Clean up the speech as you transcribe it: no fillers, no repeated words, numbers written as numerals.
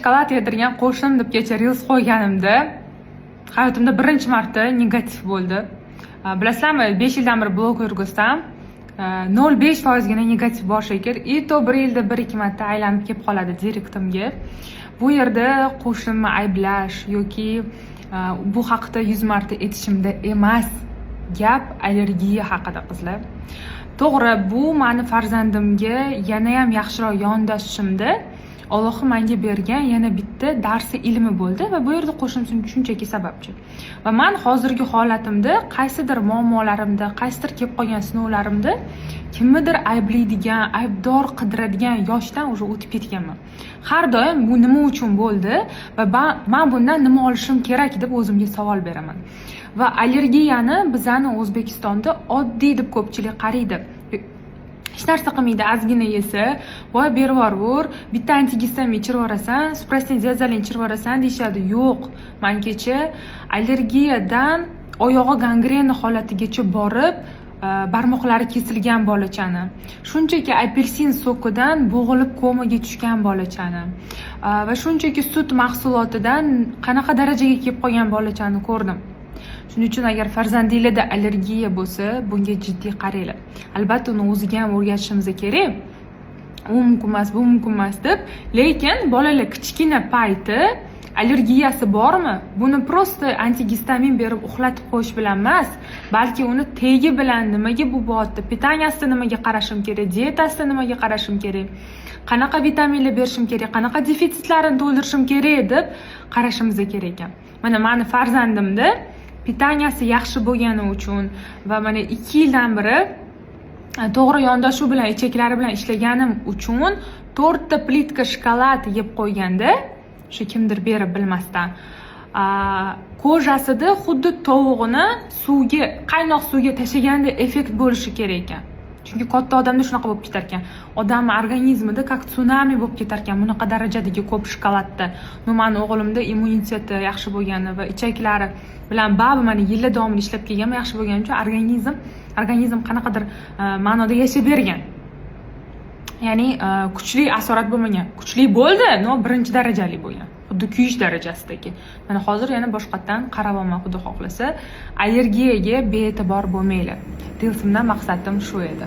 shokolad yedirgan qo'shnim debgacha reels qo'yganimda hayotimda birinchi marta negativ bo'ldi. Bilasizlarmi, 5 yildan beri blog yurgizsam 0.5% negativ bor shekilli. И то bir yilda 1-2 marta aylanib kelib qoladi direktimga. Bu yerda qo'shnimni ayblash yoki bu haqida 100 marta aytishimda emas. Gap allergiya haqida, qizlar. To'g'ri, bu meni farzandimga yana ham yaxshiroq yondashishimda Alloh menga bergan yana bitta darsi ilmi bo'ldi va bu yerda qo'shnim shunchaki sababchi. Va men hozirgi holatimda qaysidir muammolarimda, qaysidir kelib qolgan sinovlarimda kimnidir ayblaydigan, aybdor qidiradigan yoshdan уже o'tib ketganman. Har doim bu nima uchun bo'ldi va men bundan nima olishim kerak deb o'zimga savol beraman. Va allergiyani bizani O'zbekistonda oddiy deb ko'pchilik qaraydi. Hech narsa qilmaydi, ozgina yesa, voy bervorur, bitta antigistamin ichirib yuborasan, suprasin zazalin ichirib yuborasan deyshadi. Yo'q, men kecha allergiyadan oyog'i gangrena holatigacha borib, barmoqlari kesilgan bolachani, shunchaki apelsin so'kidan bo'g'ilib komaga tushgan bolachani va shunchaki sut mahsulotidan qanaqa darajaga kelib qolgan bolachani ko'rdim. Shuning uchun agar farzandingizda allergiya bo'lsa, bunga jiddiy qaranglar. Albatta uni o'ziga ham o'rgatishimiz kerak. U mumkin emas, bu mumkin emas deb, lekin bolalar kichkina payti allergiyasi bormi? Buni prosta antigistamin berib uxlatib qo'yish bilan emas, balki uni tegi bilan nimaga bu bo'lyapti, pitanyasida nimaga qarashim kerak, dietasida nimaga qarashim kerak, qanaqa vitaminlar berishim kerak, qanaqa defitsitlarini to'ldirishim kerak deb qarashimiz kerak ekan. Mana meni farzandimda pitanyasi yaxshi bo'lgani uchun va mana 2 yildan beri to'g'ri yondashuv bilan ichaklari bilan ishlaganim uchun 4 ta plitka shokolad yeb qo'yganda, shu kimdir berib bilmasdan, kojasida xuddi tovuqni suvga, qaynoq suvga tashlaganda effekt bo'lishi kerak ekan. Chunki katta odamda shunaqa bo'lib ketar ekan. Odamning organizmida как tsunami bo'lib ketar ekan bunaqa darajadagi ko'p shokoladda. Meni o'g'limda immuniteti yaxshi bo'lgani va ichaklari bilan babi mana yillar davomida ishlab kelgan yaxshi bo'lgani uchun organizm qanaqadir ma'noda yashab bergan. Ya'ni kuchli asorat bo'lmagan. Kuchli bo'ldi, no birinchi darajali bo'lgan. Xuddi kuyish darajasidagi. Mana hozir yana boshqatdan qarab olman, xudo xohlasa. Allergiyaga bee'tibor bo'lmanglar. Reelsimdan maqsadim shu edi.